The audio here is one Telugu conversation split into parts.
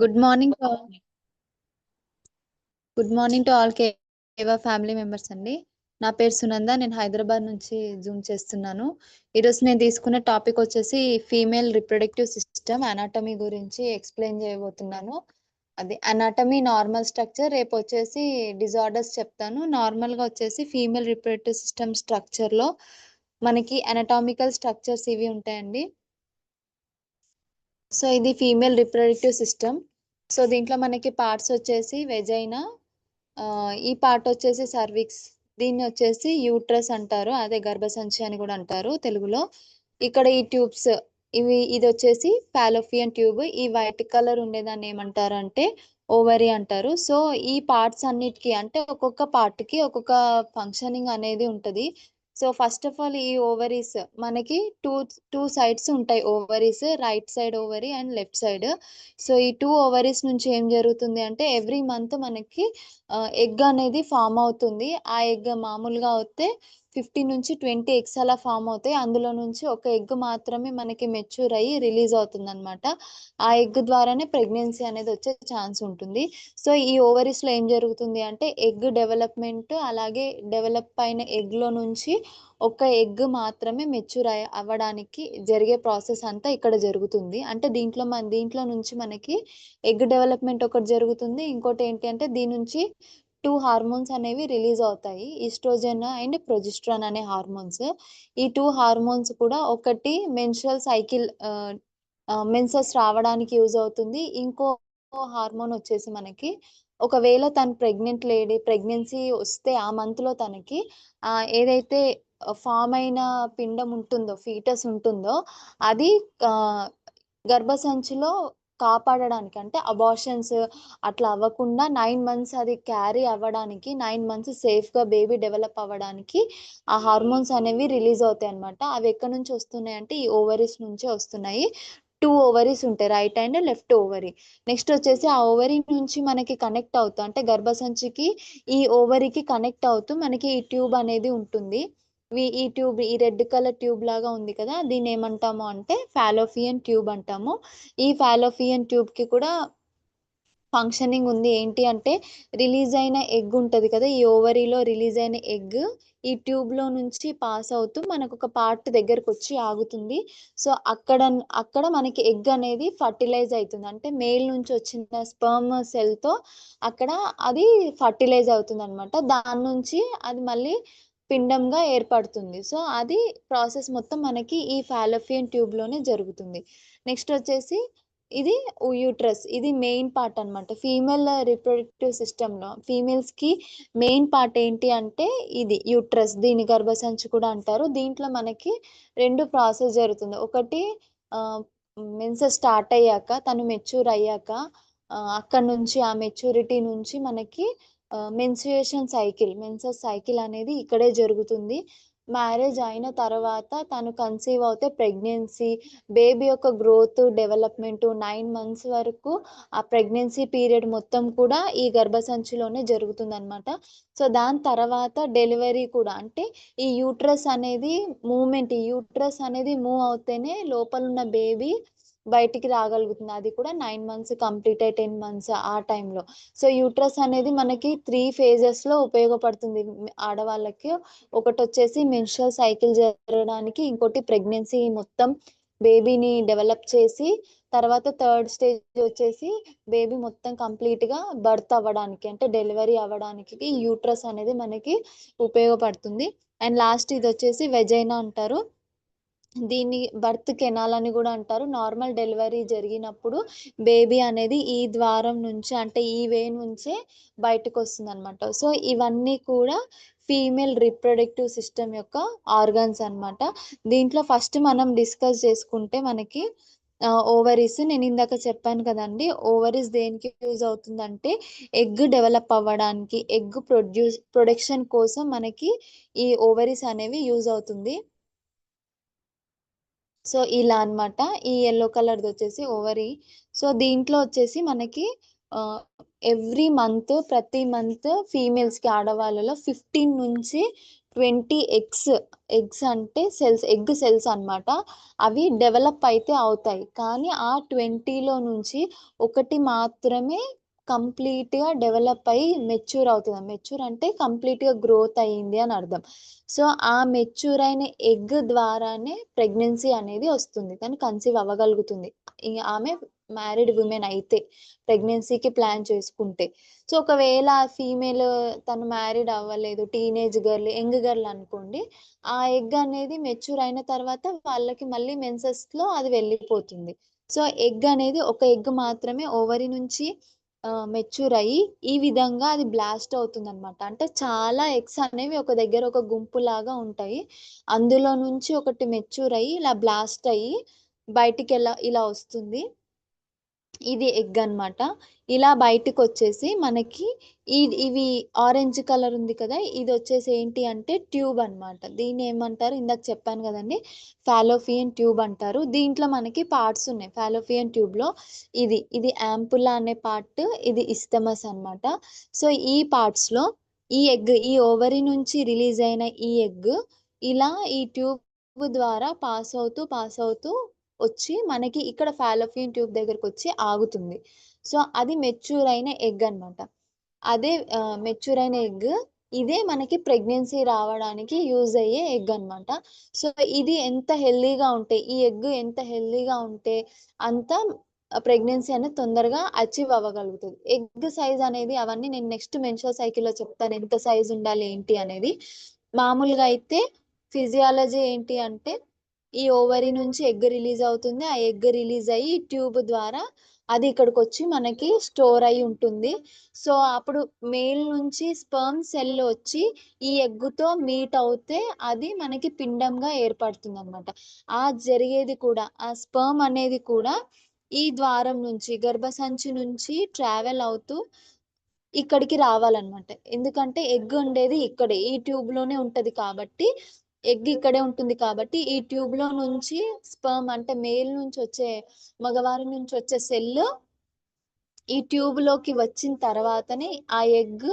Good morning to all. Good morning to all కేవా ఫ్యామిలీ మెంబర్స్ అండి. నా పేరు సునంద. నేను హైదరాబాద్ నుంచి జూమ్ చేస్తున్నాను. ఈరోజు నేను తీసుకున్న టాపిక్ వచ్చేసి ఫీమేల్ రిప్రొడక్టివ్ సిస్టమ్ అనాటమీ గురించి ఎక్స్ప్లెయిన్ చేయబోతున్నాను. అది అనాటమీ, నార్మల్ స్ట్రక్చర్. రేపు వచ్చేసి డిజార్డర్స్ చెప్తాను. నార్మల్గా వచ్చేసి ఫీమేల్ రిప్రొడక్టివ్ సిస్టమ్ స్ట్రక్చర్లో మనకి అనటామికల్ స్ట్రక్చర్స్ ఇవి ఉంటాయండి. సో ఇది ఫీమేల్ రిప్రొడక్టివ్ సిస్టమ్. సో దీంట్లో మనకి పార్ట్స్ వచ్చేసి వెజైనా, ఈ పార్ట్ వచ్చేసి సర్విక్స్, దీన్ని వచ్చేసి యూట్రస్ అంటారు, అదే గర్భసంచి అని కూడా అంటారు తెలుగులో. ఇక్కడ ఈ ట్యూబ్స్ ఇది వచ్చేసి ఫాలోపియన్ ట్యూబ్. ఈ వైట్ కలర్ ఉండేదాన్ని ఏమంటారు అంటే ఓవరీ అంటారు. సో ఈ పార్ట్స్ అన్నిటికీ అంటే ఒక్కొక్క పార్ట్ కి ఒక్కొక్క ఫంక్షనింగ్ అనేది ఉంటది. సో ఫస్ట్ ఆఫ్ ఆల్ ఈ ఓవరీస్ మనకి టూ సైడ్స్ ఉంటాయి. Ovaries right side ovary and left side. So ఈ టూ ఓవరీస్ నుంచి ఏం జరుగుతుంది అంటే ఎవ్రీ మంత్ మనకి ఎగ్ అనేది ఫామ్ అవుతుంది. ఆ ఎగ్ మామూలుగా అయితే 15 నుంచి 20 ఎగ్స్ అలా ఫామ్ అవుతాయి. అందులో నుంచి ఒక ఎగ్ మాత్రమే మనకి మెచ్యూర్ అయ్యి రిలీజ్ అవుతుంది అనమాట. ఆ ఎగ్ ద్వారానే ప్రెగ్నెన్సీ అనేది వచ్చే ఛాన్స్ ఉంటుంది. సో ఈ ఓవరీస్ లో ఏం జరుగుతుంది అంటే ఎగ్ డెవలప్మెంట్, అలాగే డెవలప్ అయిన ఎగ్ లో నుంచి ఒక ఎగ్ మాత్రమే మెచ్యూర్ అవ్వడానికి జరిగే ప్రాసెస్ అంతా ఇక్కడ జరుగుతుంది. అంటే దీంట్లో నుంచి మనకి ఎగ్ డెవలప్మెంట్ ఒకటి జరుగుతుంది. ఇంకోటి ఏంటి అంటే దీని నుంచి 2 హార్మోన్స్ అనేవి రిలీజ్ అవుతాయి, ఈస్ట్రోజన్ అండ్ ప్రొజెస్ట్రాన్ అనే హార్మోన్స్. ఈ 2 హార్మోన్స్ కూడా ఒకటి మెన్స్ట్రువల్ సైకిల్, మెన్సెస్ రావడానికి యూజ్ అవుతుంది. ఇంకో హార్మోన్ వచ్చేసి మనకి ఒకవేళ తను ప్రెగ్నెన్సీ వస్తే ఆ మంత్ లో తనకి ఏదైతే ఫామ్ అయిన పిండం ఉంటుందో, ఫీటస్ ఉంటుందో, అది గర్భసంచిలో కాపాడడానికి, అంటే అబార్షన్స్ అట్లా అవ్వకుండా 9 మంత్స్ అది క్యారీ అవ్వడానికి, 9 మంత్స్ సేఫ్ గా బేబీ డెవలప్ అవ్వడానికి ఆ హార్మోన్స్ అనేవి రిలీజ్ అవుతాయి అనమాట. అవి ఎక్కడి నుంచి వస్తున్నాయి అంటే ఈ ఓవరీస్ నుంచే వస్తున్నాయి. 2 ఓవరీస్ ఉంటాయి, right and left ovary. Next వచ్చేసి ఆ ఓవరీ నుంచి మనకి కనెక్ట్ అవుతూ, అంటే గర్భసంచికి ఈ ఓవరీకి కనెక్ట్ అవుతూ మనకి ఈ ట్యూబ్ అనేది ఉంటుంది. ఈ ట్యూబ్, ఈ రెడ్ కలర్ ట్యూబ్ లాగా ఉంది కదా, దీన్ని ఏమంటాము అంటే ఫాలోపియన్ ట్యూబ్ అంటాము. ఈ ఫాలోపియన్ ట్యూబ్ కి కూడా ఫంక్షనింగ్ ఉంది. ఏంటి అంటే రిలీజ్ అయిన ఎగ్ ఉంటది కదా, ఈ ఓవరీలో రిలీజ్ అయిన ఎగ్ ఈ ట్యూబ్ లో నుంచి పాస్ అవుతూ మనకు ఒక పార్ట్ దగ్గరకు వచ్చి ఆగుతుంది. సో అక్కడ మనకి ఎగ్ అనేది ఫర్టిలైజ్ అవుతుంది. అంటే మేల్ నుంచి వచ్చిన స్పర్మ్ సెల్ తో అక్కడ అది ఫర్టిలైజ్ అవుతుంది అనమాట. దాని నుంచి అది మళ్ళీ పిండంగా ఏర్పడుతుంది. సో అది ప్రాసెస్ మొత్తం మనకి ఈ ఫాలోపియన్ ట్యూబ్ లోనే జరుగుతుంది. నెక్స్ట్ వచ్చేసి ఇది యూట్రస్. ఇది మెయిన్ పార్ట్ అన్నమాట. ఫీమేల్ రిప్రొడక్టివ్ సిస్టమ్ లో ఫీమేల్స్ కి మెయిన్ పార్ట్ ఏంటి అంటే ఇది యూట్రస్. దీని గర్భసంచి కూడా అంటారు. దీంట్లో మనకి 2 ప్రాసెస్ జరుగుతుంది. ఒకటి మెన్సెస్ స్టార్ట్ అయ్యాక, తను మెచ్యూర్ అయ్యాక, అక్కడ నుంచి ఆ మెచ్యూరిటీ నుంచి మనకి మెన్సెస్ సైకిల్ అనేది ఇక్కడే జరుగుతుంది. మ్యారేజ్ అయిన తర్వాత తను కన్సీవ్ అవుతే ప్రెగ్నెన్సీ, బేబీ యొక్క గ్రోత్, డెవలప్మెంట్ 9 మంత్స్ వరకు ఆ ప్రెగ్నెన్సీ పీరియడ్ మొత్తం కూడా ఈ గర్భసంచిలోనే జరుగుతుంది అనమాట. సో దాని తర్వాత డెలివరీ కూడా, అంటే ఈ యూట్రస్ అనేది మూవ్ అవుతేనే లోపల ఉన్న బేబీ బయటికి రాగలుగుతుంది. అది కూడా 9 మంత్స్ కంప్లీట్ అయ్యి 10 మంత్స్ ఆ టైంలో. సో యూట్రస్ అనేది మనకి 3 ఫేజెస్ లో ఉపయోగపడుతుంది ఆడవాళ్ళకి. ఒకటి వచ్చేసి మెన్స్ట్రువల్ సైకిల్ జరగడానికి, ఇంకోటి ప్రెగ్నెన్సీ మొత్తం బేబీని డెవలప్ చేసి, తర్వాత థర్డ్ స్టేజ్ వచ్చేసి బేబీ మొత్తం కంప్లీట్ గా బర్త్ అవ్వడానికి, అంటే డెలివరీ అవ్వడానికి ఈ యూట్రస్ అనేది మనకి ఉపయోగపడుతుంది. అండ్ లాస్ట్ ఇది వచ్చేసి వెజైనా అంటారు. దీన్ని బర్త్ కెనాల్ అని కూడా అంటారు. నార్మల్ డెలివరీ జరిగినప్పుడు బేబీ అనేది ఈ ద్వారం నుంచి, అంటే ఈ వే నుంచే బయటకు వస్తుంది అనమాట. సో ఇవన్నీ కూడా ఫీమేల్ రిప్రొడక్టివ్ సిస్టమ్ యొక్క ఆర్గన్స్ అన్నమాట. దీంట్లో ఫస్ట్ మనం డిస్కస్ చేసుకుంటే మనకి ఓవరీస్. నేను ఇందాక చెప్పాను కదండి, ఓవరీస్ దేనికి యూజ్ అవుతుందంటే ఎగ్ డెవలప్ అవ్వడానికి, ఎగ్ ప్రొడక్షన్ కోసం మనకి ఈ ఓవరీస్ అనేవి యూజ్ అవుతుంది. సో ఇలా అన్నమాట. ఈ యెల్లో కలర్ది వచ్చేసి ఓవరీ. సో దీంట్లో వచ్చేసి మనకి ఎవ్రీ మంత్, ప్రతి మంత్ ఫీమేల్స్ కి, ఆడవాళ్ళలో 15 నుంచి 20 ఎగ్స్ అంటే ఎగ్ సెల్స్ అన్నమాట. అవి డెవలప్ అయితే అవుతాయి. కానీ ఆ 20లో నుంచి ఒకటి మాత్రమే కంప్లీట్‌గా డెవలప్ అయ్యి మెచ్యూర్ అవుతది. మెచ్యూర్ అంటే కంప్లీట్‌గా గ్రోత్ అయింది అని అర్థం. సో, ఆ మెచ్యూర్ అయిన ఎగ్ ద్వారానే ప్రెగ్నెన్సీ అనేది వస్తుంది. తను కన్సీవ్ అవ్వగలుగుతుంది. ఆమె మ్యారీడ్ వుమెన్ అయితే, ప్రెగ్నెన్సీకి ప్లాన్ చేసుకుంటే. సో, ఒకవేళ ఫీమేల్ తను మ్యారీడ్ అవ్వలేదు, టీనేజ్ గర్ల్, యంగ్ గర్ల్ అనుకోండి. ఆ ఎగ్ అనేది మెచ్యూర్ అయిన తర్వాత వాళ్ళకి మళ్ళీ మెన్సెస్‌లో అది వెళ్ళిపోతుంది. సో, ఎగ్ అనేది ఒక ఎగ్ మాత్రమే ఓవరీ నుంచి మెచ్యూర్ అయ్యి, ఈ విధంగా అది బ్లాస్ట్ అవుతుందనమాట. అంటే చాలా ఎగ్స్ అనేవి ఒక దగ్గర ఒక గుంపులాగా ఉంటాయి. అందులో నుంచి ఒకటి మెచ్యూర్ అయ్యి, ఇలా బ్లాస్ట్ అయ్యి ఇలా వస్తుంది. ఇది ఎగ్ అన్నమాట. ఇలా బయటికొచ్చేసి మనకి ఇవి ఆరెంజ్ కలర్ ఉంది కదా! ఇదొచ్చేసి ఏంటి అంటే ట్యూబ్ అన్నమాట. దీన్నేమంటారు ఇందాక చెప్పాను గదండీ! ఫాలోపియన్ ట్యూబ్ అంటారు. దీంట్లో మనకి పార్ట్స్ ఉన్నాయి. ఫాలోపియన్ ట్యూబ్‌లో ఇది యాంపులా అనే పార్ట్, ఇది ఇస్తమస్ అన్నమాట. సో, ఈ పార్ట్స్‌లో ఈ ఓవరీ నుంచి రిలీజ్ అయిన ఈ ఎగ్ ఇలా ఈ ట్యూబ్ ద్వారా పాస్ అవుతూ వచ్చి మనకి ఇక్కడ ఫాలోపియన్ ట్యూబ్ దగ్గరకొచ్చి ఆగుతుంది. సో, అది మెచ్యూర్ అయిన ఎగ్ అన్నమాట. అదే మెచ్యూర్ అయిన ఎగ్ ఇదే మనకి ప్రెగ్నెన్సీ రావడానికి యూజ్ అయ్యే ఎగ్ అన్నమాట. సో, ఇది ఎంత హెల్తీగా ఉంటే ఈ ఎగ్ ఎంత హెల్తీగా ఉంటే అంత ప్రెగ్నెన్సీ అనేది తొందరగా అచీవ్ అవ్వగలుగుతది. ఎగ్ సైజ్ అనేది అవన్నీ నేను నెక్స్ట్ మెన్స్ట్రువల్ సైకిల్‌లో చెప్తాను. ఎంత సైజ్ ఉండాలి ఏంటి అనేది. మామూలుగా అయితే ఫిజియాలజీ ఏంటి అంటే ఈ ఓవరీ నుంచి ఎగ్ రిలీజ్ అవుతుంది. ఆ ఎగ్ రిలీజ్ అయ్యి ట్యూబ్ ద్వారా అది ఇక్కడికొచ్చి మనకి స్టోర్ అయ్యి ఉంటుంది. సో, అప్పుడు మేల్ నుంచి స్పెర్మ్ సెల్ వచ్చి ఈ ఎగ్గుతో మీట్ అవుతే అది మనకి పిండంగా ఏర్పడుతుందనమాట. జరిగేది కూడా ఆ స్పెర్మ్ అనేది కూడా ఈ ద్వారం నుంచి గర్భసంచి నుంచి ట్రావెల్ అవుతూ ఇక్కడికి రావాలన్నమాట. ఎందుకంటే ఎగ్ ఉండేది ఇక్కడే. ఈ ట్యూబ్‌లోనే ఉంటది కాబట్టి, ఎగ్ ఇక్కడే ఉంటుంది కాబట్టి, ఈ ట్యూబ్‌లో నుంచి స్పెర్మ్ అంటే మేల్ నుంచొచ్చే మగవారి నుంచొచ్చే సెల్లు ఈ ట్యూబ్‌లోకి వచ్చిన తర్వాతనే ఆ ఎగ్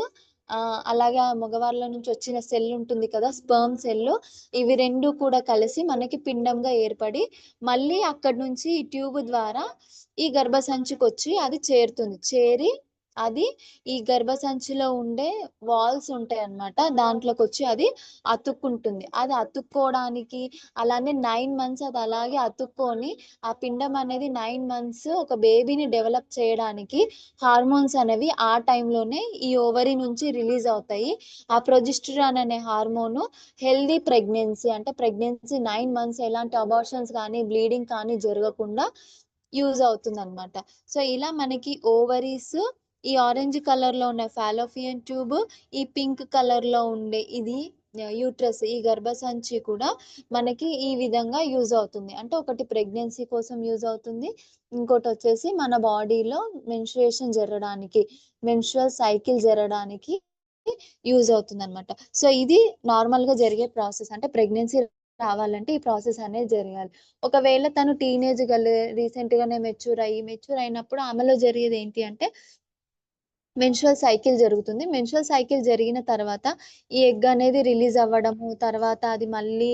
అలాగే ఆ మగవాళ్ళ నుంచి వచ్చిన సెల్ ఉంటుంది కదా! Sperm cell. ఇవి 2 కూడా కలిసి మనకి పిండంగా ఏర్పడి, మళ్ళీ అక్కడి నుంచి ఈ ట్యూబ్ ద్వారా ఈ గర్భసంచికొచ్చి అది చేరుతుంది. చేరి అది ఈ గర్భసంచిలో ఉండే వాల్స్ ఉంటాయన్నమాట. దాంట్లోకొచ్చి అది అతుక్కుంటుంది. అది అతుక్కోవడానికి అలానే 9 మంత్స్ అది అలాగే అతుక్కొని ఆ పిండం అనేది 9 మంత్స్ ఒక బేబీని డెవలప్ చేయడానికి హార్మోన్స్ అనేవి ఆ టైంలోనే ఈ ఓవరీ నుంచి రిలీజ్ అవుతాయి. ఆ ప్రొజెస్టెరాన్ అనే హార్మోను హెల్తీ ప్రెగ్నెన్సీ అంటే ప్రెగ్నెన్సీ 9 మంత్స్ ఎలాంటి అబార్షన్స్ కానీ, బ్లీడింగ్ కానీ జరగకుండా యూజ్ అవుతుందనమాట. సో, ఇలా మనకి ఓవరీస్ ఈ ఆరెంజ్ కలర్‌లో ఉన్న ఫాలోపియన్ ట్యూబ్, ఈ పింక్ కలర్‌లో ఉండే ఇది యూట్రస్ ఈ గర్భసంచి కూడా మనకి ఈ విధంగా యూజ్ అవుతుంది. అంటే ఒకటి ప్రెగ్నెన్సీ కోసం యూజ్ అవుతుంది. ఇంకోటొచ్చేసి మన బాడీలో మెన్స్ట్రుయేషన్ జరగడానికి, మెన్స్ట్రువల్ సైకిల్ జరగడానికి యూజ్ అవుతుందనమాట. సో, ఇది నార్మల్‌గా జరిగే ప్రాసెస్. అంటే ప్రెగ్నెన్సీ రావాలంటే ఈ ప్రాసెస్ అనేది జరగాలి. ఒకవేళ తను టీనేజ్ గర్ల్ రీసెంట్‌గానే మెచ్యూర్ అయినప్పుడు ఆమెలో జరిగేదేంటి అంటే మెన్స్ట్రువల్ సైకిల్ జరుగుతుంది. మెన్స్ట్రువల్ సైకిల్ జరిగిన తర్వాత ఈ ఎగ్ అనేది రిలీజ్ అవ్వడము, తర్వాత అది మళ్ళీ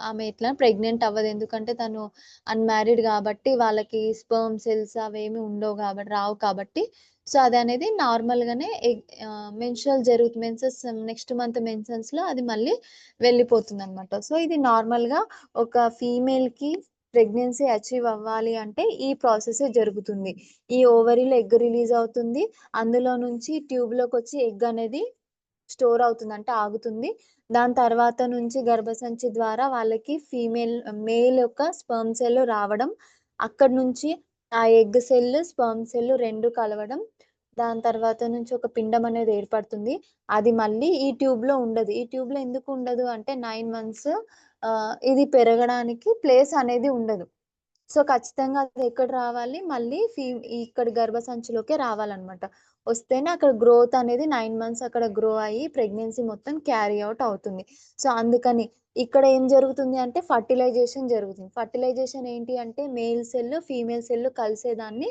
ఆమె ఎట్లా ప్రెగ్నెంట్ అవ్వదు. ఎందుకంటే తను అన్‌మ్యారీడ్ గాబట్టి వాళ్ళకి స్పెర్మ్ సెల్స్ అవేమి ఉండవు రావు కాబట్టి. సో, అదనేది నార్మల్‌గానే మెన్సెస్ నెక్స్ట్ మంత్ మెన్సెన్స్‌లో అది మళ్ళీ వెళ్ళిపోతుందనమాట. సో, ఇది నార్మల్‌గా ఒక ఫీమేల్‌కి ప్రెగ్నెన్సీ అచీవ్ అవ్వాలి అంటే ఈ ప్రాసెసే జరుగుతుంది. ఈ ఓవరీలో ఎగ్ రిలీజ్ అవుతుంది. అందులో నుంచి ట్యూబ్‌లోకొచ్చి ఎగ్ అనేది స్టోర్ అవుతుంది. అంటే ఆగుతుంది. దాని తర్వాత నుంచి గర్భసంచి ద్వారా వాళ్ళకి మేల్ యొక్క స్పెర్మ్ సెల్ రావడం. అక్కడి నుంచి ఆ ఎగ్ సెల్, స్పెర్మ్ సెల్ 2 కలవడం. దాని తర్వాత నుంచి ఒక పిండం అనేది ఏర్పడుతుంది. అది మళ్ళీ ఈ ట్యూబ్‌లో ఉండదు. ఈ ట్యూబ్‌లో ఎందుకు ఉండదు అంటే 9 మంత్స్ ఇది పెరగడానికి ప్లేస్ అనేది ఉండదు. సో, ఖచ్చితంగా అదెక్కడ రావాలి, మళ్ళీ ఇక్కడ గర్భసంచిలోకే రావాలనమాట. వస్తేనే అక్కడ గ్రోత్ అనేది 9 మంత్స్ అక్కడ గ్రో అయ్యి ప్రెగ్నెన్సీ మొత్తం క్యారీ ఔట్ అవుతుంది. సో, అందుకని ఇక్కడ ఏం జరుగుతుంది అంటే ఫర్టిలైజేషన్ జరుగుతుంది. ఫర్టిలైజేషన్ ఏంటి అంటే మేల్ సెల్, ఫీమేల్ సెల్ కలిసేదాన్ని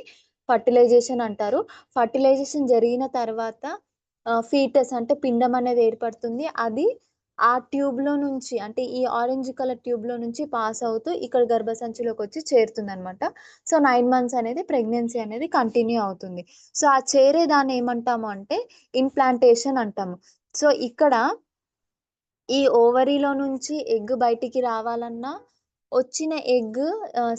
ఫర్టిలైజేషన్ అంటారు. ఫర్టిలైజేషన్ జరిగిన తర్వాత ఫీటస్ అంటే పిండం అనేది ఏర్పడుతుంది. అది ఆ ట్యూబ్‌లో నుంచి అంటే ఈ ఆరెంజ్ కలర్ ట్యూబ్‌లో నుంచి పాస్ అవుతూ ఇక్కడ గర్భసంచిలోకొచ్చి చేరుతుందనమాట. సో, 9 మంత్స్ అనేది ప్రెగ్నెన్సీ అనేది కంటిన్యూ అవుతుంది. సో, ఆ చేరేదాన్ని ఏమంటాము అంటే ఇంప్లాంటేషన్ అంటాము. సో, ఇక్కడ ఈ ఓవరీలో నుంచి ఎగ్ బయటికి రావాలన్నా, వచ్చిన ఎగ్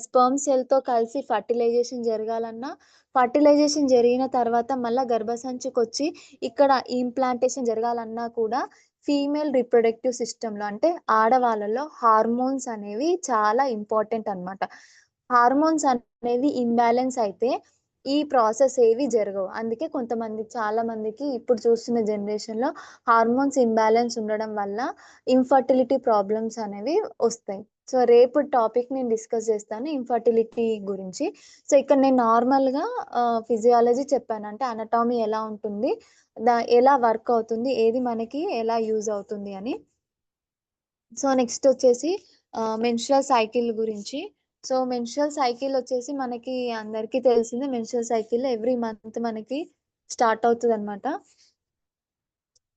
స్పెర్మ్ సెల్‌తో కలిసి ఫర్టిలైజేషన్ జరగాలన్నా, ఫర్టిలైజేషన్ జరిగిన తర్వాత మళ్ళా గర్భసంచికొచ్చి ఇక్కడ ఇంప్లాంటేషన్ జరగాలన్నా కూడా ఫీమేల్ రిప్రొడక్టివ్ సిస్టమ్‌లో అంటే ఆడవాళ్ళలో హార్మోన్స్ అనేవి చాలా ఇంపార్టెంట్ అన్నమాట. హార్మోన్స్ అనేవి ఇంబాలెన్స్ అయితే ఈ ప్రాసెస్ ఏవి జరగవు. అందుకే చాలా మందికి ఇప్పుడు చూస్తున్న జనరేషన్‌లో హార్మోన్స్ ఇంబాలెన్స్ ఉండడం వల్ల ఇన్‌ఫర్టిలిటీ ప్రాబ్లమ్స్ అనేవి ఒస్తాయి. సో, రేపు టాపిక్ నేను డిస్కస్ చేస్తాను ఇన్‌ఫర్టిలిటీ గురించి. సో, ఇక్కడ నేను నార్మల్‌గా ఫిజియాలజీ చెప్పాను. అంటే అనటామీ ఎలా ఉంటుంది? ఎలా వర్క్ అవుతుంది? ఏది మనకి ఎలా యూజ్ అవుతుంది అని. సో, నెక్స్ట్ వచ్చేసి మెన్స్ట్రుయల్ సైకిల్ గురించి. సో, మెన్స్ట్రుయల్ సైకిల్ వచ్చేసి మనకి అందరికీ తెలిసిందే. మెన్స్ట్రుయల్ సైకిల్ ఎవ్రీ మంత్ మనకి స్టార్ట్ అవుతదనమాట.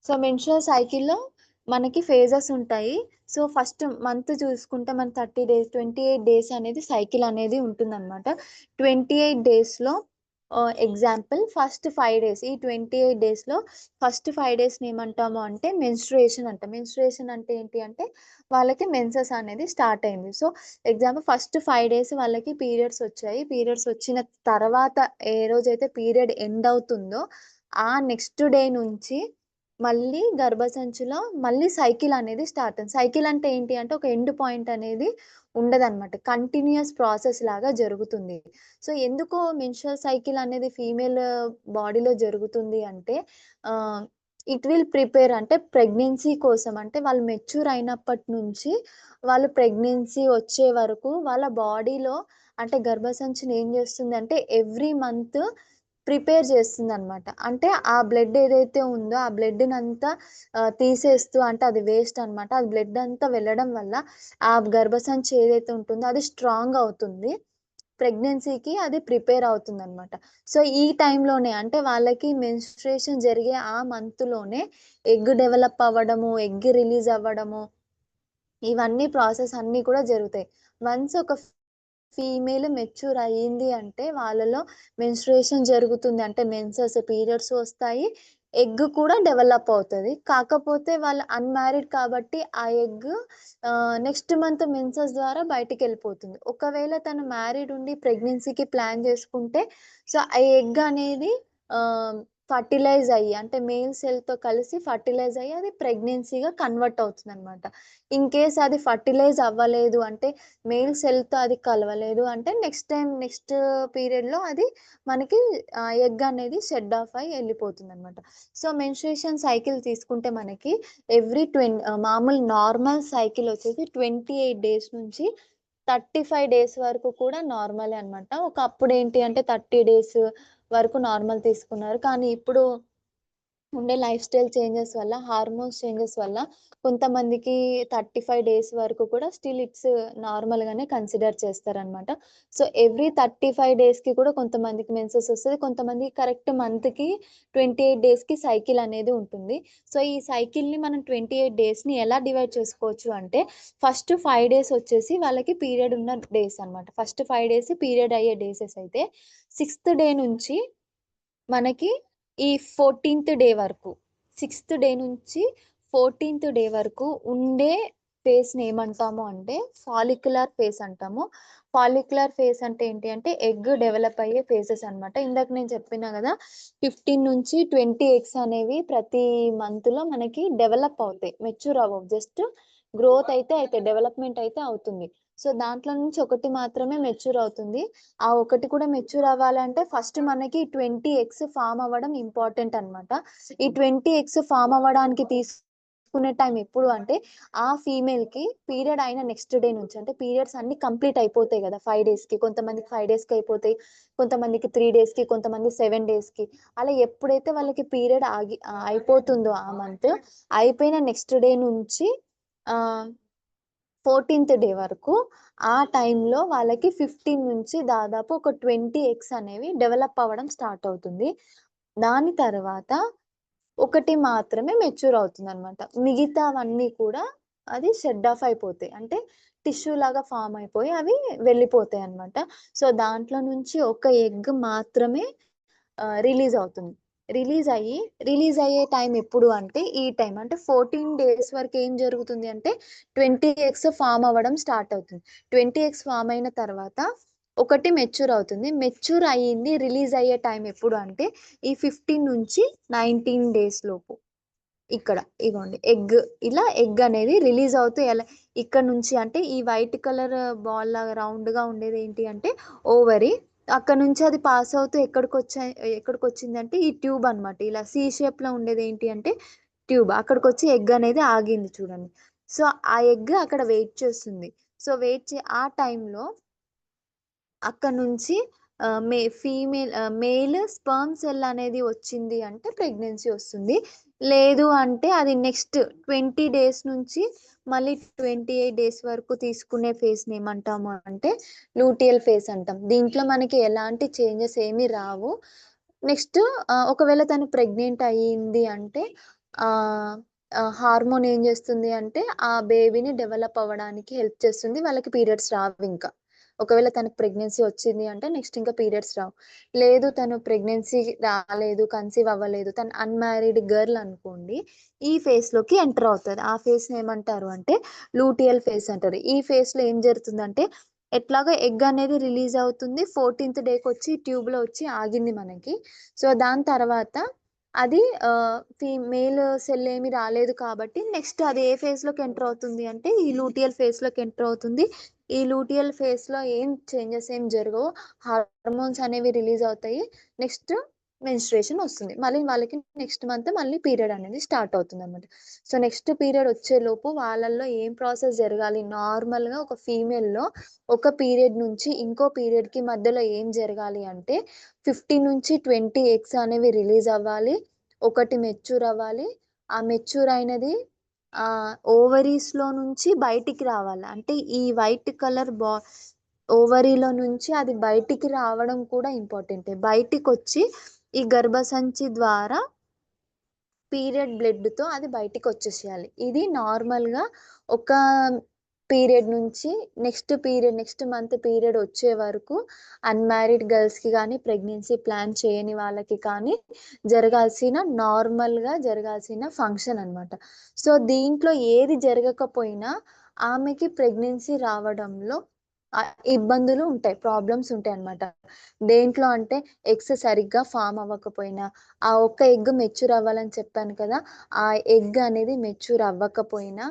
సో, మెన్స్ట్రుయల్ సైకిల్‌లో మనకి ఫేజెస్ ఉంటాయి. సో, ఫస్ట్ మంత్ చూసుకుంటే మన 30 డేస్, 28 డేస్ అనేది సైకిల్ అనేది ఉంటుందనమాట. 28 డేస్‌లో ఎగ్జాంపుల్ ఫస్ట్ 5 డేస్ ఈ 28 డేస్‌లో ఫస్ట్ 5 డేస్‌ని ఏమంటాము అంటే మెన్స్ట్రుయేషన్ అంటాం. మెన్స్ట్రుయేషన్ అంటే ఏంటి అంటే వాళ్ళకి మెన్సెస్ అనేది స్టార్ట్ అయింది. సో, ఎగ్జాంపుల్ ఫస్ట్ 5 డేస్ వాళ్ళకి పీరియడ్స్ వచ్చాయి. పీరియడ్స్ వచ్చిన తర్వాత ఏ రోజైతే పీరియడ్ ఎండ్ అవుతుందో ఆ నెక్స్ట్ డే నుంచి మళ్ళీ గర్భసంచిలో మళ్ళీ సైకిల్ అనేది స్టార్ట్ అయింది. సైకిల్ అంటే ఏంటి అంటే ఒక ఎండ్ పాయింట్ అనేది ఉండదనమాట. కంటిన్యూయస్ ప్రాసెస్ లాగా జరుగుతుంది. సో, ఎందుకు మెన్స్ట్రుయల్ సైకిల్ అనేది ఫీమేల్ బాడీలో జరుగుతుంది అంటే ఆహ్, ఇట్ విల్ ప్రిపేర్ అంటే ప్రెగ్నెన్సీ కోసం అంటే వాళ్ళు మెచ్యూర్ అయినప్పటి నుంచి వాళ్ళు ప్రెగ్నెన్సీ వచ్చే వరకు వాళ్ళ బాడీలో అంటే గర్భసంచిని ఏం చేస్తుందంటే ఎవ్రీ మంత్ ప్రిపేర్ చేస్తుందనమాట. అంటే ఆ బ్లడ్ ఏదైతే ఉందో ఆ బ్లడ్‌నంతా తీసేస్తూ అంటే అది వేస్ట్ అనమాట. అది బ్లడ్ అంతా వెళ్ళడం వల్ల ఆ గర్భసంచి ఏదైతే ఉంటుందో అది స్ట్రాంగ్ అవుతుంది. ప్రెగ్నెన్సీకి అది ప్రిపేర్ అవుతుందనమాట. సో, ఈ టైంలోనే అంటే వాళ్ళకి మెన్స్ట్రుయేషన్ జరిగే ఆ మంత్‌లోనే ఎగ్ డెవలప్ అవ్వడము, ఎగ్ రిలీజ్ అవ్వడము ఇవన్నీ ప్రాసెస్ అన్నీ కూడా జరుగుతాయి. వన్స్ ఒక ఫీమేల్ మెచ్యూర్ అయ్యింది అంటే వాళ్ళలో మెన్స్ట్రుయేషన్ జరుగుతుంది. అంటే మెన్సెస్, పీరియడ్స్ వస్తాయి. ఎగ్ కూడా డెవలప్ అవుతది. కాకపోతే వాళ్ళు అన్‌మ్యారీడ్ కాబట్టి ఆ ఎగ్ నెక్స్ట్ మంత్ మెన్సెస్ ద్వారా బయటికెళ్ళిపోతుంది. ఒకవేళ తను మ్యారీడ్ ఉండి ప్రెగ్నెన్సీకి ప్లాన్ చేసుకుంటే సో, ఆ ఎగ్ అనేది ఆహ్, ఫర్టిలైజ్ అయ్యి అంటే మేల్ సెల్‌తో కలిసి ఫర్టిలైజ్ అయ్యి అది ప్రెగ్నెన్సీగా కన్వర్ట్ అవుతుందనమాట. ఇన్‌కేస్ అది ఫర్టిలైజ్ అవ్వలేదు అంటే మెయిల్ సెల్‌తో అది కలవలేదు అంటే నెక్స్ట్ పీరియడ్‌లో అది మనకి ఎగ్ అనేది షెడ్ ఆఫ్ అయ్యి ఎళ్ళిపోతుందనమాట. సో, మెన్స్ట్రుయేషన్ సైకిల్ తీసుకుంటే మనకి మామూలు నార్మల్ సైకిల్ వచ్చేసి 28 డేస్ నుంచి 35 డేస్ వరకు కూడా నార్మలే అనమాట. ఒకప్పుడేంటి అంటే 30 డేస్ వరకు నార్మల్ తీసుకున్నారు. కానీ ఇప్పుడు ఉండే లైఫ్ స్టైల్ చేంజెస్ వల్ల, హార్మోన్స్ చేంజెస్ వల్ల కొంతమందికి 35 డేస్ వరకు కూడా స్టిల్ ఇట్స్ నార్మల్‌గానే కన్సిడర్ చేస్తారనమాట. సో, ఎవ్రీ 35 డేస్‌కి కూడా కొంతమందికి మెన్సెస్ ఒస్తది. కొంతమందికి కరెక్ట్ మంత్‌కి 28 డేస్‌కి సైకిల్ అనేది ఉంటుంది. సో, ఈ సైకిల్‌ని మనం 28 డేస్‌ని ఎలా డివైడ్ చేసుకోవచ్చు అంటే, ఫస్ట్ 5 డేస్ వచ్చేసి వాళ్ళకి పీరియడ్ ఉన్న డేస్ అనమాట. ఫస్ట్ 5 డేస్ పీరియడ్ అయ్యే డేసెస్ అయితే, సిక్స్త్ డే నుంచి మనకి ఈ 14థ్ డే వరకు, సిక్స్త్ డే నుంచి 14థ్ డే వరకు ఉండే ఫేస్‌ని ఏమంటాము అంటే ఫాలిక్యులర్ ఫేస్ అంటాము. ఫాలిక్యులర్ ఫేస్ అంటే ఏంటి అంటే ఎగ్ డెవలప్ అయ్యే ఫేసెస్ అన్నమాట. ఇందాక నేను చెప్పినా గదా! 15-20 ఎగ్స్ అనేవి ప్రతి మంత్‌లో మనకి డెవలప్ అవుతాయి. మెచ్యూర్ అవ్వవు. జస్ట్ గ్రోత్ అయితే అయితాయి. డెవలప్‌మెంట్ అయితే అవుతుంది. సో, దాంట్లో నుంచి ఒకటి మాత్రమే మెచ్యూర్ అవుతుంది. ఆ ఒకటి కూడా మెచ్యూర్ అవ్వాలంటే ఫస్ట్ మనకి 20 ఎగ్స్ ఫార్మ్ అవ్వడం ఇంపార్టెంట్ అన్నమాట. ఈ 20 ఎగ్స్ ఫార్మ్ అవ్వడానికి తీసుకునే టైం ఎప్పుడు అంటే, ఆ ఫీమేల్‌కి పీరియడ్ అయిన నెక్స్ట్ డే నుంచి అంటే పీరియడ్స్ అన్నీ కంప్లీట్ అయిపోతాయి గదా! 5 డేస్‌కి. కొంతమందికి 5 డేస్‌కి అయిపోతాయి. కొంతమందికి 3 డేస్‌కి, కొంతమంది 7 డేస్‌కి. అలా ఎప్పుడైతే వాళ్ళకి పీరియడ్ అయిపోతుందో ఆ మంత్, అయిపోయిన నెక్స్ట్ డే నుంచి ఆహ్ 14థ్ డే వరకు ఆ టైంలో వాళ్ళకి 15 నుంచి దాదాపు ఒక 20 ఎగ్స్ అనేవి డెవలప్ అవ్వడం స్టార్ట్ అవుతుంది. దాని తర్వాత ఒకటి మాత్రమే మెచ్యూర్ అవుతుందనమాట. మిగతావన్నీ కూడా అది షెడ్ ఆఫ్ అయిపోతాయి. అంటే టిష్యూ లాగా ఫార్మ్ అయిపోయి అవి వెళ్ళిపోతాయనమాట. సో, దాంట్లో నుంచి ఒక ఎగ్ మాత్రమే రిలీజ్ అవుతుంది. రిలీజ్ అయ్యే టైం ఎప్పుడు అంటే ఈ టైం. అంటే 14 డేస్ వరకు ఏం జరుగుతుంది అంటే 20 ఎగ్స్ ఫార్మ్ అవ్వడం స్టార్ట్ అవుతుంది. 20 ఎగ్స్ ఫార్మ్ అయిన తర్వాత ఒకటి మెచ్యూర్ అవుతుంది. మెచ్యూర్ అయ్యింది రిలీజ్ అయ్యే టైం ఎప్పుడు అంటే ఈ 15 నుంచి 19 డేస్ లోపు. ఇక్కడ ఇగోండి ఇలా ఎగ్ అనేది రిలీజ్ అవుతూ ఎలా ఇక్కడ నుంచి అంటే ఈ వైట్ కలర్ బాల్ లాగా రౌండ్ గా ఉండేది ఏంటి అంటే ఓవరీ. అక్కడ నుంచి అది పాస్ అవుతూ ఎక్కడికి వచ్చిందంటే ఈ ట్యూబ్ అన్నమాట. ఇలా సి షేప్ లో ఉండేది ఏంటి అంటే ట్యూబ్. అక్కడికి వచ్చి ఎగ్ అనేది ఆగింది చూడండి. సో ఆ ఎగ్ అక్కడ వెయిట్ చేస్తుంది. సో ఆ టైంలో అక్కడ నుంచి మేల్ స్పర్మ్ సెల్ అనేది వచ్చింది అంటే ప్రెగ్నెన్సీ వస్తుంది. లేదు అంటే అది నెక్స్ట్ 20 డేస్ నుంచి మళ్ళీ 28 డేస్ వరకు తీసుకునే ఫేజ్ ని ఏమంటాము అంటే లూటియల్ ఫేజ్ అంటాం. దీంట్లో మనకి ఎలాంటి చేంజెస్ ఏమీ రావు. నెక్స్ట్ ఒకవేళ తను ప్రెగ్నెంట్ అయ్యింది అంటే ఆ హార్మోన్ ఏం చేస్తుంది అంటే ఆ బేబీని డెవలప్ అవ్వడానికి హెల్ప్ చేస్తుంది. వాళ్ళకి పీరియడ్స్ రావు ఇంకా. ఒకవేళ తనకు ప్రెగ్నెన్సీ వచ్చింది అంటే నెక్స్ట్ ఇంకా పీరియడ్స్ రావు. లేదు తను ప్రెగ్నెన్సీ రాలేదు, కన్సీవ్ అవ్వలేదు, తను అన్‌మ్యారీడ్ గర్ల్ అనుకోండి. ఈ ఫేజ్‌లోకి ఎంటర్ అవుతది. ఆ ఫేజ్‌ని ఏమంటారు అంటే లూటియల్ ఫేజ్ అంటారు. ఈ ఫేజ్‌లో ఏం జరుగుతుందంటే ఎట్లాగో ఎగ్ అనేది రిలీజ్ అవుతుంది. 14థ్ డేకొచ్చి ట్యూబ్‌లో వచ్చి ఆగింది మనకి. సో, దాని తర్వాత అది మేల్ సెల్ ఏమి రాలేదు కాబట్టి నెక్స్ట్ అది ఏ ఫేజ్‌లోకి ఎంటర్ అవుతుంది అంటే ఈ లూటియల్ ఫేజ్‌లోకి ఎంటర్ అవుతుంది. ఈ లూటియల్ ఫేజ్‌లో ఏం చేంజెస్ ఏం జరగవు. హార్మోన్స్ అనేవి రిలీజ్ అవుతాయి. నెక్స్ట్ మెన్స్ట్రుయేషన్ వస్తుంది. మళ్ళీ వాళ్ళకి నెక్స్ట్ మంత్ మళ్ళీ పీరియడ్ అనేది స్టార్ట్ అవుతుందన్నమాట. సో, నెక్స్ట్ పీరియడ్ వచ్చేలోపు వాళ్ళల్లో ఏం ప్రాసెస్ జరగాలి నార్మల్‌గా ఒక ఫీమేల్‌లో ఒక పీరియడ్ నుంచి ఇంకో పీరియడ్‌కి మధ్యలో ఏం జరగాలి అంటే 15-20 ఎగ్స్ అనేవి రిలీజ్ అవ్వాలి. ఒకటి మెచ్యూర్ అవ్వాలి. ఆ మెచ్యూర్ అయినది ఓవరీస్‌లో నుంచి బయటికి రావాలి. అంటే ఈ వైట్ కలర్ ఓవరీలో నుంచి అది బయటికి రావడం కూడా ఇంపార్టెంటే. బయటికొచ్చి ఈ గర్భసంచి ద్వారా పీరియడ్ బ్లడ్‌తో అది బయటికొచ్చేసేయాలి. ఇది నార్మల్‌గా ఒక పీరియడ్ నుంచి నెక్స్ట్ మంత్ పీరియడ్ వచ్చే వరకు అన్‌మ్యారీడ్ గర్ల్స్‌కి గానీ, ప్రెగ్నెన్సీ ప్లాన్ చేయని వాళ్ళకి కానీ నార్మల్‌గా జరగాల్సిన ఫంక్షన్ అన్నమాట. సో, దీంట్లో ఏది జరగకపోయినా ఆమెకి ప్రెగ్నెన్సీ రావడంలో ఇబ్బందులు ఉంటాయి. ప్రాబ్లమ్స్ ఉంటాయన్నమాట. దేంట్లో అంటే ఎగ్స్ సరిగ్గా ఫార్మ్ అవ్వకపోయినా, ఆ ఒక్క ఎగ్ మెచ్యూర్ అవ్వాలని చెప్పాను కదా! ఆ ఎగ్ అనేది మెచ్యూర్ అవ్వకపోయినా,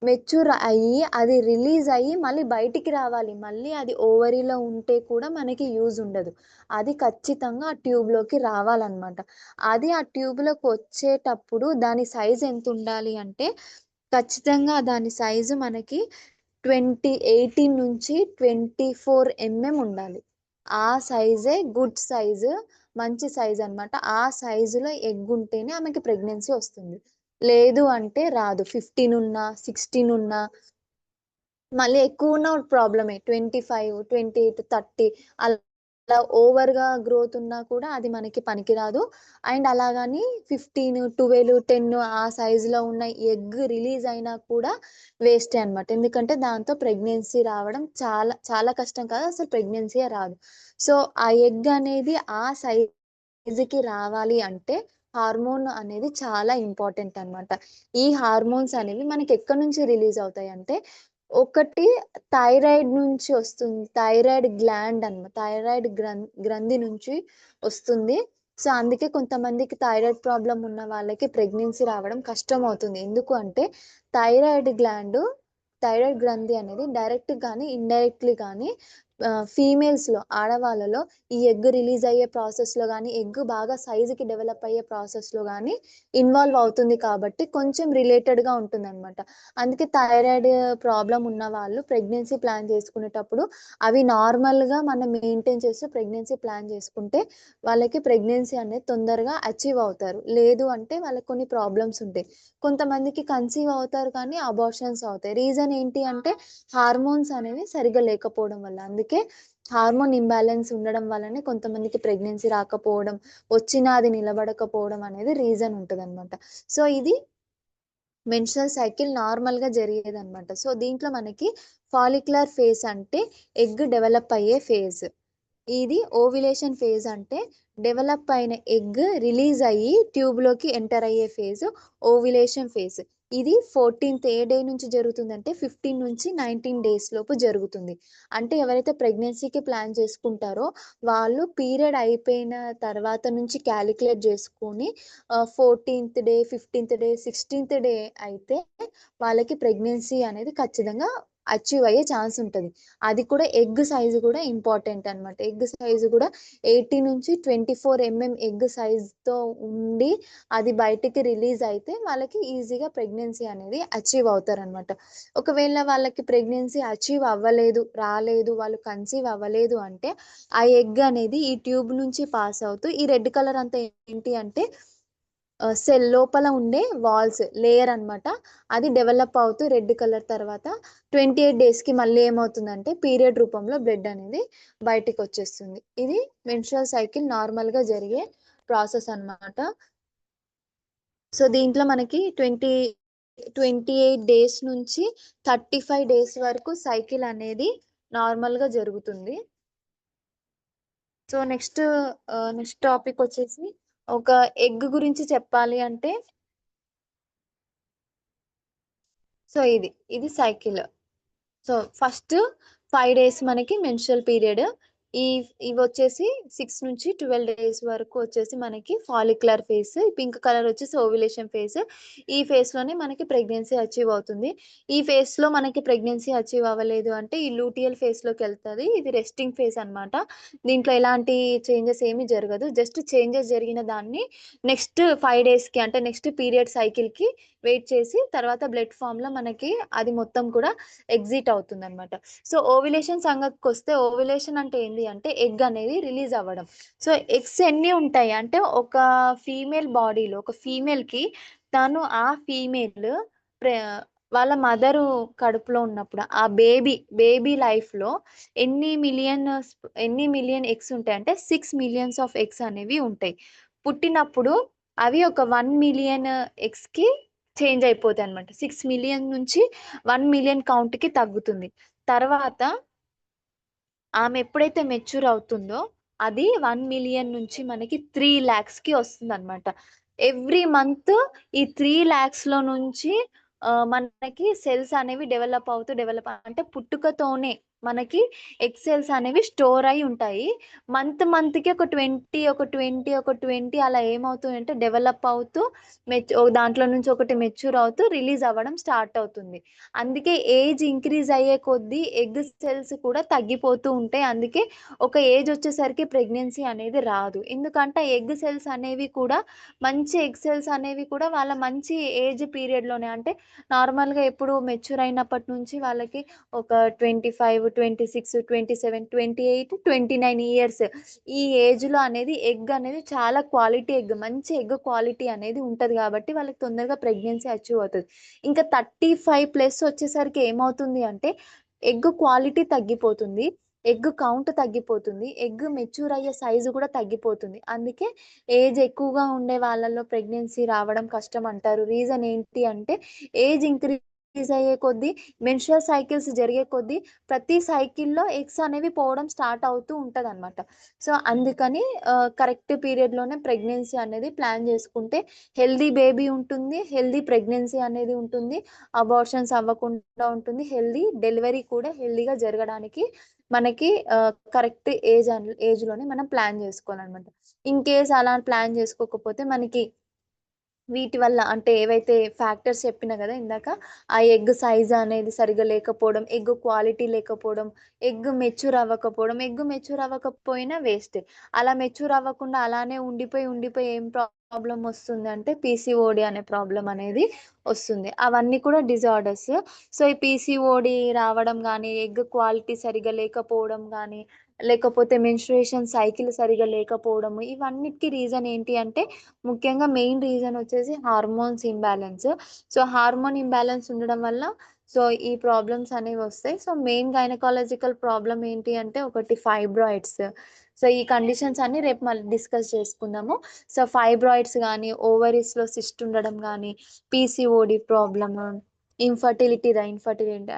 మెచ్యూర్ అయ్యి అది రిలీజ్ అయ్యి మళ్ళీ బయటికి రావాలి. మళ్ళీ అది ఓవరీలో ఉంటే కూడా మనకి యూజ్ ఉండదు. అది ఖచ్చితంగా ఆ ట్యూబ్‌లోకి రావాలన్నమాట. అది ఆ ట్యూబ్‌లోకి వచ్చేటప్పుడు దాని సైజ్ ఎంతుండాలి అంటే, ఖచ్చితంగా దాని సైజు మనకి 18-24 ఉండాలి. ఆ సైజే గుడ్ సైజు. మంచి సైజ్ అన్నమాట. ఆ సైజులో ఎగ్ ఉంటేనే ఆమెకి ప్రెగ్నెన్సీ వస్తుంది. లేదు అంటే రాదు. 15 ఉన్నా, 16 ఉన్నా మళ్ళీ ఎక్కువున్న ప్రాబ్లమే. 25, 28, 30 అలా ఓవర్‌గా గ్రోత్ ఉన్నా కూడా అది మనకి పనికిరాదు. అండ్ అలాగని 15, 12, 10 ఆ సైజ్‌లో ఉన్న ఎగ్ రిలీజ్ అయినా కూడా వేస్టే అన్నమాట. ఎందుకంటే దాంతో ప్రెగ్నెన్సీ రావడం చాలా చాలా కష్టం కాదు. అసలు ప్రెగ్నెన్సీయే రాదు. సో, ఆ ఎగ్ అనేది ఆ సైజ్‌కి రావాలి అంటే హార్మోన్ అనేది చాలా ఇంపార్టెంట్ అన్నమాట. ఈ హార్మోన్స్ అనేవి మనకి ఎక్కడి నుంచి రిలీజ్ అవుతాయంటే ఒకటి థైరాయిడ్ నుంచి వస్తుంది. థైరాయిడ్ గ్లాండ్ అన్నమాట. గ్రంథి నుంచి వస్తుంది. సో, అందుకే కొంతమందికి థైరాయిడ్ ప్రాబ్లమ్ ఉన్న వాళ్ళకి ప్రెగ్నెన్సీ రావడం కష్టమవుతుంది. ఎందుకు అంటే థైరాయిడ్ గ్లాండు థైరాయిడ్ గ్రంథి అనేది డైరెక్ట్ గాని, ఇండైరెక్ట్‌లీ గాని ఫీమేల్స్‌లో ఆడవాళ్ళలో ఈ ఎగ్ రిలీజ్ అయ్యే ప్రాసెస్‌లో గాని, ఎగ్ బాగా సైజ్‌కి డెవలప్ అయ్యే ప్రాసెస్‌లో గాని ఇన్వాల్వ్ అవుతుంది కాబట్టి కొంచెం రిలేటెడ్‌గా ఉంటుందన్నమాట. అందుకే థైరాయిడ్ ప్రాబ్లమ్ ఉన్నవాళ్ళు ప్రెగ్నెన్సీ ప్లాన్ చేసుకునేటప్పుడు అవి నార్మల్‌గా మనం మెయింటైన్ చేస్తూ ప్రెగ్నెన్సీ ప్లాన్ చేసుకుంటే వాళ్ళకి ప్రెగ్నెన్సీ అనేది తొందరగా అచీవ్ అవుతారు. లేదు అంటే వాళ్ళకి కొన్ని ప్రాబ్లమ్స్ ఉంటాయి. కొంతమందికి కన్సీవ్ అవుతారు కానీ అబార్షన్స్ అవుతాయి. రీజన్ ఏంటి అంటే హార్మోన్స్ అనేవి సరిగ్గా లేకపోవడం వల్ల. అందుకే హార్మోన్ ఇంబాలెన్స్ ఉండడం వల్లనే కొంతమందికి ప్రెగ్నెన్సీ రాకపోవడం, వచ్చినా అది నిలబడకపోవడం అనేది రీజన్ ఉంటదనమాట. సో, ఇది మెన్స్ట్రుయల్ సైకిల్ నార్మల్‌గా జరిగేదనమాట. సో, దీంట్లో మనకి ఫాలిక్యులర్ ఫేజ్ అంటే ఎగ్ డెవలప్ అయ్యే ఫేజ్. ఇది ఓవ్యులేషన్ ఫేజ్ అంటే డెవలప్ అయిన ఎగ్ రిలీజ్ అయ్యి ట్యూబ్‌లోకి ఎంటర్ అయ్యే ఫేజ్ ఓవ్యులేషన్ ఫేజ్. ఇది 14థ్ ఏ డే నుంచి జరుగుతుందంటే 15-19 డేస్ లోపు జరుగుతుంది. అంటే ఎవరైతే ప్రెగ్నెన్సీకి ప్లాన్ చేసుకుంటారో వాళ్ళు పీరియడ్ అయిపోయిన తర్వాత నుంచి కాలిక్యులేట్ చేసుకొని 14థ్ డే, 15థ్ డే, 16థ్ డే అయితే వాళ్ళకి ప్రెగ్నెన్సీ అనేది ఖచ్చితంగా అచీవ్ అయ్యే ఛాన్స్ ఉంటది. అది కూడా ఎగ్ సైజ్ కూడా ఇంపార్టెంట్ అన్నమాట. ఎగ్ సైజ్ కూడా 80-24 ఎగ్ సైజ్‌తో ఉండి అది బయటికి రిలీజ్ అయితే వాళ్ళకి ఈజీగా ప్రెగ్నెన్సీ అనేది అచీవ్ అవుతారనమాట. ఒకవేళ వాళ్ళకి ప్రెగ్నెన్సీ అచీవ్ అవ్వలేదు, రాలేదు, వాళ్ళు కన్సీవ్ అవ్వలేదు అంటే ఆ ఎగ్ అనేది ఈ ట్యూబ్ నుంచి పాస్ అవుతూ ఈ రెడ్ కలర్ అంతా ఏంటి అంటే సెల్ లోపల ఉండే వాల్స్ లేయర్ అన్నమాట. అది డెవలప్ అవుతూ రెడ్ కలర్ తర్వాత 28 డేస్‌కి మళ్ళీ ఏమవుతుందంటే పీరియడ్ రూపంలో బ్లడ్ అనేది బయటికొచ్చేస్తుంది. ఇది మెన్స్ట్రుయల్ సైకిల్ నార్మల్‌గా జరిగే ప్రాసెస్ అన్నమాట. సో, దీంట్లో మనకి 28 డేస్ నుంచి 35 డేస్ వరకు సైకిల్ అనేది నార్మల్‌గా జరుగుతుంది. సో, నెక్స్ట్ టాపిక్ వచ్చేసి ఒక ఎగ్ గురించి చెప్పాలి అంటే సో, ఇది సైకిల్. సో, ఫస్ట్ 5 డేస్ మనకి మెన్స్ట్రుయల్ పీరియడ్. ఈ ఇవొచ్చేసి 6-12 డేస్ వరకు వచ్చేసి మనకి ఫాలిక్యులర్ ఫేజ్. పింక్ కలర్ వచ్చేసి ఓవ్యులేషన్ ఫేజ్. ఈ ఫేజ్‌లోనే మనకి ప్రెగ్నెన్సీ అచీవ్ అవుతుంది. ఈ ఫేజ్‌లో మనకి ప్రెగ్నెన్సీ అచీవ్ అవ్వలేదు అంటే ఈ లూటియల్ ఫేజ్‌లోకెళ్తది. ఇది రెస్టింగ్ ఫేజ్ అన్నమాట. దీంట్లో ఎలాంటి చేంజెస్ ఏమి జరగదు. జస్ట్ చేంజెస్ జరిగిన దాన్ని నెక్స్ట్ 5 డేస్‌కి అంటే నెక్స్ట్ పీరియడ్ సైకిల్‌కి వెయిట్ చేసి తర్వాత బ్లడ్ ఫార్మ్‌లో మనకి అది మొత్తం కూడా ఎగ్జిట్ అవుతుందన్నమాట. సో, ఓవ్యులేషన్ సంగతికొస్తే ఓవ్యులేషన్ అంటే ఏంది అంటే ఎగ్ అనేది రిలీజ్ అవ్వడం. సో, ఎగ్స్ ఎన్ని ఉంటాయి అంటే ఒక ఫీమేల్ బాడీలో ఒక ఫీమేల్‌కి తను ఆ ఫీమేల్ ప్రె వాళ్ళ మదరు కడుపులో ఉన్నప్పుడు ఆ బేబీ లైఫ్‌లో ఎన్ని మిలియన్ ఎగ్స్ ఉంటాయంటే 6 మిలియన్స్ ఆఫ్ ఎగ్స్ అనేవి ఉంటాయి. పుట్టినప్పుడు అవి ఒక 1 మిలియన్ ఎగ్స్‌కి చేంజ్ అయిపోతాయన్నమాట. 6 మిలియన్ నుంచి 1 మిలియన్ కౌంట్‌కి తగ్గుతుంది. తర్వాత ఆమె ఎప్పుడైతే మెచ్యూర్ అవుతుందో అది 1 మిలియన్ నుంచి మనకి 3,00,000కి వస్తుందన్నమాట. ఎవ్రీ మంత్ ఈ 3,00,000లో నుంచి మనకి సెల్స్ అనేవి డెవలప్ అంటే పుట్టుకతోనే మనకి ఎగ్ సెల్స్ అనేవి స్టోర్ అయ్యి ఉంటాయి. మంత్‌కి ఒక 20 అలా ఏమవుతుందంటే డెవలప్ అవుతూ దాంట్లో నుంచి ఒకటి మెచ్యూర్ అవుతూ రిలీజ్ అవ్వడం స్టార్ట్ అవుతుంది. అందుకే ఏజ్ ఇంక్రీజ్ అయ్యే కొద్దీ ఎగ్ సెల్స్ కూడా తగ్గిపోతూ ఉంటాయి. అందుకే ఒక ఏజ్ వచ్చేసరికి ప్రెగ్నెన్సీ అనేది రాదు. ఎందుకంటే ఎగ్ సెల్స్ అనేవి కూడా మంచి ఎగ్ సెల్స్ అనేవి కూడా వాళ్ళ మంచి ఏజ్ పీరియడ్‌లోనే అంటే నార్మల్‌గా ఎప్పుడు మెచ్యూర్ అయినప్పటి నుంచి వాళ్ళకి ఒక 25, 26, 27, 28, 29 ఇయర్స్ ఈ ఏజ్‌లో అనేది ఎగ్ అనేది చాలా క్వాలిటీ ఎగ్ మంచి ఎగ్ క్వాలిటీ అనేది ఉంటది కాబట్టి వాళ్ళకి తొందరగా ప్రెగ్నెన్సీ అచీవ్ అవుతది. ఇంకా 35+ వచ్చేసరికి ఏమవుతుంది అంటే, ఎగ్ క్వాలిటీ తగ్గిపోతుంది. ఎగ్ కౌంట్ తగ్గిపోతుంది. ఎగ్ మెచ్యూర్ అయ్యే సైజ్ కూడా తగ్గిపోతుంది. అందుకే ఏజ్ ఎక్కువగా ఉండే వాళ్ళలో ప్రెగ్నెన్సీ రావడం కష్టం అంటారు. రీజన్ ఏంటి అంటే, ఏజ్ ఇంక్రీజ్ అయ్యే కొద్దీ మెన్స్ట్రుయల్ సైకిల్స్ జరిగే కొద్దీ ప్రతి సైకిల్‌లో ఎగ్స్ అనేవి పోవడం స్టార్ట్ అవుతూ ఉంటదనమాట. సో, అందుకని కరెక్ట్ పీరియడ్‌లోనే ప్రెగ్నెన్సీ అనేది ప్లాన్ చేసుకుంటే హెల్తీ బేబీ ఉంటుంది. హెల్తీ ప్రెగ్నెన్సీ అనేది ఉంటుంది. అబార్షన్స్ అవ్వకుండా ఉంటుంది. హెల్తీ డెలివరీ కూడా హెల్తీగా జరగడానికి మనకి కరెక్ట్ ఏజ్‌లోనే మనం ప్లాన్ జేసుకోవాలనమాట. ఇన్‌కేస్ అలా ప్లాన్ జేసుకోకపోతే మనకి వీటి వల్ల అంటే ఏవైతే ఫ్యాక్టర్స్ చెప్పినా గదా! ఇందాక. ఆ ఎగ్ సైజ్ అనేది సరిగ్గా లేకపోవడం, ఎగ్ క్వాలిటీ లేకపోవడం, ఎగ్ మెచ్యూర్ అవ్వకపోయినా వేస్టే. అలా మెచ్యూర్ అవ్వకుండా అలానే ఉండిపోయి ఏం ప్రాబ్లమ్ వస్తుందంటే పీసీఓడీ అనే ప్రాబ్లమ్ అనేది వస్తుంది. అవన్నీ కూడా డిజార్డర్స్. సో, ఈ పీసీఓడీ రావడం గానీ, ఎగ్ క్వాలిటీ సరిగ్గా లేకపోవడం గానీ, లేకపోతే మెన్స్ట్రుయేషన్ సైకిల్ సరిగ్గా లేకపోవడము, ఇవన్నిటికి రీజన్ ఏంటి అంటే ముఖ్యంగా మెయిన్ రీజన్ వచ్చేసి hormones imbalance. So, hormone imbalance ఉండడం వల్ల సో ఈ ప్రాబ్లమ్స్ అనేవి వస్తాయి. సో మెయిన్ గైనకాలజికల్ ప్రాబ్లం ఏంటి అంటే ఒకటి ఫైబ్రాయిడ్స్. సో ఈ కండిషన్స్ అన్ని రేపు మళ్ళీ డిస్కస్ చేసుకుందాము. సో ఫైబ్రాయిడ్స్ కానీ, ఓవరీస్లో సిస్ట్ ఉండడం కానీ, పీసీఓడి ప్రాబ్లమ్, ఇన్ఫర్టిలిటీ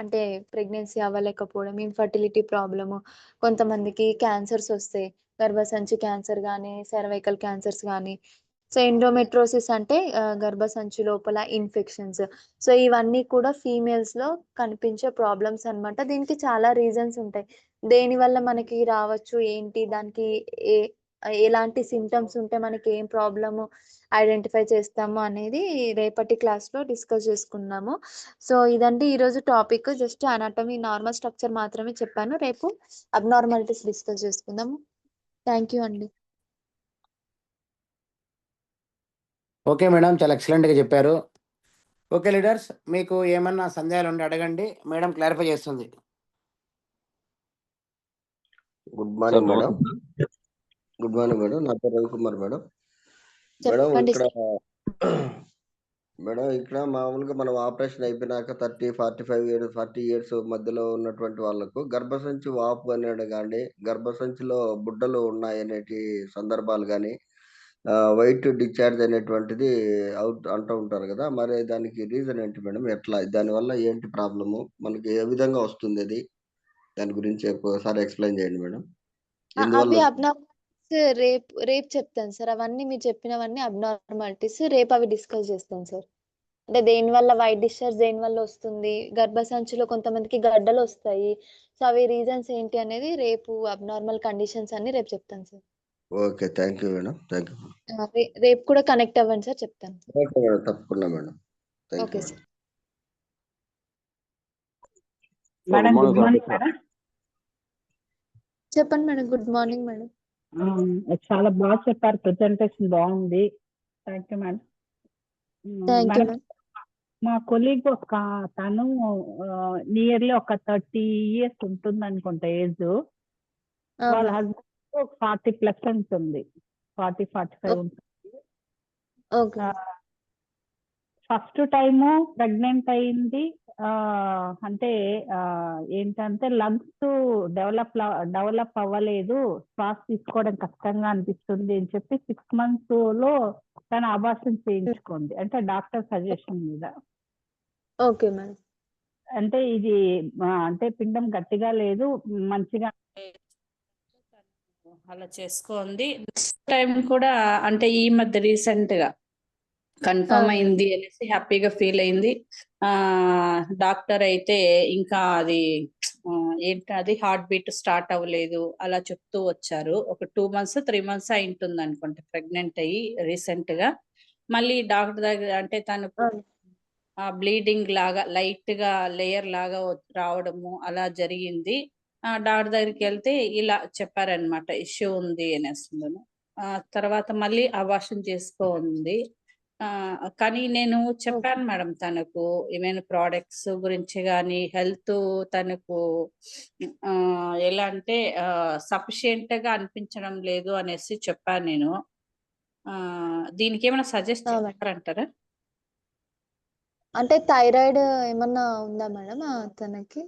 అంటే ప్రెగ్నెన్సీ అవ్వలేకపోవడం, ఇన్ఫర్టిలిటీ ప్రాబ్లము, కొంతమందికి క్యాన్సర్స్ వస్తాయి, గర్భసంచి క్యాన్సర్ కానీ, సర్వైకల్ క్యాన్సర్స్ కానీ. సో ఎండోమెట్రోసిస్ అంటే గర్భసంచి లోపల ఇన్ఫెక్షన్స్. సో ఇవన్నీ కూడా ఫీమేల్స్ లో కనిపించే ప్రాబ్లమ్స్ అన్నమాట. దీనికి చాలా రీజన్స్ ఉంటాయి. దేని వల్ల మనకి రావచ్చు, ఏంటి దానికి ఏ ఎలాంటి సిమ్టమ్స్ ఉంటే మనకి ఏం ప్రాబ్లమ్ ఐడెంటిఫై చేస్తాము అనేది రేపటి క్లాస్ లో డిస్కస్ చేసుకున్నాము. సో ఇదండి ఈరోజు topic. Just anatomy normal structure మాత్రమే చెప్పాను. రేపు అబ్నార్మాలిటీస్ డిస్కస్ చేసుకుందాము. థ్యాంక్ యూ అండి. ఓకే మేడం, చాలా ఎక్సలెంట్గా చెప్పారు. ఓకే లీడర్స్, మీకు ఏమన్నా సందేహాలు ఉంటే అడగండి, మేడం క్లారిఫై చేస్తుంది. Good morning madam. Good morning madam. నా పేరు రవికుమార్ మేడం. మేడం చెప్పండి ఇక్కడ సార్. మేడం ఇక్కడ మామూలుగా మనం ఆపరేషన్ అయిపోయినాక 30, 45 ఇయర్స్ 40 ఇయర్స్ మధ్యలో ఉన్నటువంటి వాళ్ళకు గర్భసంచి వాపు అనేది కానీ, గర్భసంచిలో బుడ్డలు ఉన్నాయనేటి సందర్భాలు కానీ, వైట్ డిశ్చార్జ్ అనేటువంటిది అవుట్ అంటూ ఉంటారు కదా. మరి దానికి రీజన్ ఏంటి మేడం? ఎట్లా దానివల్ల ఏంటి ప్రాబ్లము, మనకి ఏ విధంగా వస్తుంది అది? దాని గురించి ఒకసారి ఎక్స్ప్లెయిన్ చేయండి మేడం. అవి ఎందువల్ల అబ్నార్మాలిటీస్ రేపు రేపు చెప్తాను సార్. అవన్నీ మీరు చెప్పినవన్నీ అబ్నార్మాలిటీస్ రేపు అవి డిస్కస్ చేస్తాను సార్. అంటే దేని వల్ల వైట్ డిశ్చార్జ్ దేని వల్ల వస్తుంది, గర్భసంచిలో కొంతమందికి గడ్డలు వస్తాయి. సో అవి రీజన్స్ ఏంటి అనేది రేపు అబ్నార్మల్ కండిషన్స్ అన్ని రేపు చెప్తాను sir. Okay, thank you madam. Thank you. రేపు కూడా కనెక్ట్ అవ్వండి సార్, చెప్తాను. ఓకే మేడం, తప్పకుండా madam. Thank okay you sir. Madam good morning madam. చెప్పండి మేడం. Good morning madam. చాలా బాగా చెప్పారు, ప్రెజెంటేషన్ బాగుంది. Thank you madam. Thank you madam, madam. మా కొలీగ్ తను నియర్లీ ఒక 30 years ఉంటుంది అనుకుంటా ఏజ్. వాళ్ళ హస్బెండ్ 40+ ఉంటుంది, 40-45 ఉంటుంది. ఓకే. ఫస్ట్ టైం ప్రెగ్నెంట్ అయింది. అంటే ఏంటంటే లంగ్స్ డెవలప్ అవ్వలేదు, శ్వాస తీసుకోవడం కష్టంగా అనిపిస్తుంది అని చెప్పి 6 months లో తను అబార్షన్ చేయించుకుంది, అంటే డాక్టర్ సజెషన్ మీద. Okay madam. అంటే ఇది అంటే పిండం గట్టిగా లేదు, మంచిగా అలా చేసుకుంది. నెక్స్ట్ టైం కూడా అంటే ఈ మధ్య రీసెంట్ గా కన్ఫర్మ్ అయింది అనేసి హ్యాపీగా ఫీల్ అయింది. డాక్టర్ అయితే ఇంకా అది ఏంటది హార్ట్ బీట్ స్టార్ట్ అవ్వలేదు అలా చెప్తూ వచ్చారు. ఒక 2 months 3 months అయింటుంది అనుకుంటా ప్రెగ్నెంట్ అయ్యి రీసెంట్ గా. మళ్ళీ డాక్టర్ దగ్గర అంటే తనకు బ్లీడింగ్ లాగా లైట్ గా లేయర్ లాగా రావడము అలా జరిగింది. డాక్టర్ దగ్గరికి వెళ్తే ఇలా చెప్పారనమాట, ఇష్యూ ఉంది అనేసి. తర్వాత మళ్ళీ అబార్షన్ చేసుకోంది. కానీ నేను చెప్పాను మేడం తనకు ఏమైనా ప్రోడక్ట్స్ గురించి కానీ, హెల్త్ తనకు ఎలా అంటే సఫిషియెంట్ గా అనిపించడం లేదు అనేసి చెప్పాను నేను. దీనికి ఏమైనా సజెస్ట్ చేస్తారంటారా? అంటే థైరాయిడ్ ఏమన్నా ఉందా మేడం తనకి?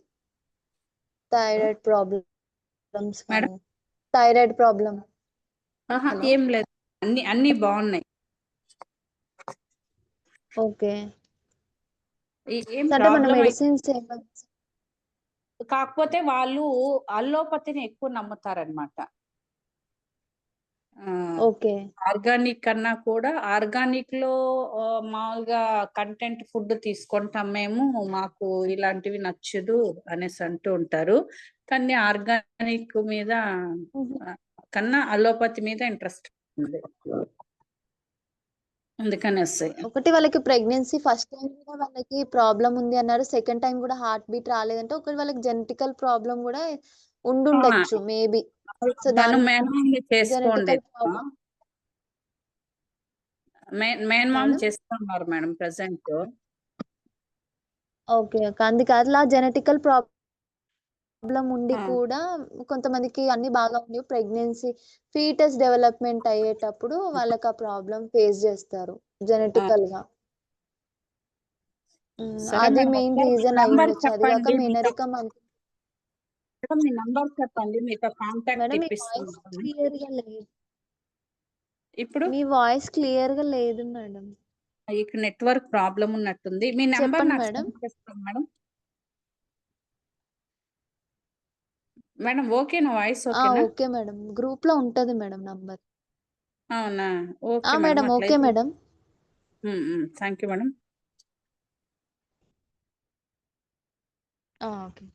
Thyroid problems madam, thyroid problem ఏం లేదు, అన్ని బాగున్నాయి. ఓకే. ఏం అంటే మన ప్రాబ్లం మెడిసిన్స్ కాకపోతే వాళ్ళు అల్లోపతిని ఎక్కువ నమ్ముతారనమాట. ఓకే. ఆర్గానిక్ కన్నా కూడా ఆర్గానిక్ లో మామూలుగా కంటెంట్ ఫుడ్ తీసుకుంటాం మేము, మాకు ఇలాంటివి నచ్చదు అనేసి అంటూ ఉంటారు. కానీ ఆర్గానిక్ మీద కన్నా అలోపతి మీద ఇంట్రెస్ట్ ఉంది, అందుకనేసి. ఒకటి వాళ్ళకి ప్రెగ్నెన్సీ ఫస్ట్ టైం కూడా వాళ్ళకి ప్రాబ్లం ఉంది అన్నారు, సెకండ్ టైం కూడా హార్ట్ బీట్ రాలేదంటే ఒకటి వాళ్ళకి జెనెటికల్ ప్రాబ్లం కూడా ఉండుండొచ్చు మేబీ. సో తను మేనమామ చేసుకోండి, మేనమామ చేసుకున్నారు మేడం ప్రెసెంట్. ఓకే. అందుకే అట్లా జెనెటికల్ ప్రాబ్లం ఉండి కూడా కొంతమందికి అన్ని బాగా ఉండి ప్రెగ్నెన్సీ ఫీటస్ డెవలప్మెంట్ అయ్యేటప్పుడు వాళ్ళకి ఆ ప్రాబ్లం ఫేస్ చేస్తారు జెనెటికల్ గా. సరే అది మేడం, మెయిన్ ఒకసారి మీ రీజన్ అయి నంబర్ ఉండొచ్చు. అది కాక చెప్పండి. మేనరికం మేడం మీ నంబర్ చెప్పండి, మీతో కాంటాక్ట్ మేడం మీ ఇప్పిస్తాం. వాయిస్ క్లియర్‌గా లేదు. ఇప్పుడు మీ వాయిస్ క్లియర్‌గా లేదు మేడం. ఇక్కడ నెట్వర్క్ ప్రాబ్లం ఉన్నట్టుంది. మీ నంబర్ చెప్పండి నాకు మేడం. సెండ్ చేస్తాను మేడం. మేడం ఓకేనా, వాయిస్ ఓకేనా? Okay madam. గ్రూప్‌లో ఉంటది మేడం నంబర్. అవునా? Okay madam, madam. ఓకే అట్లయితే madam. Thank you madam. Okay.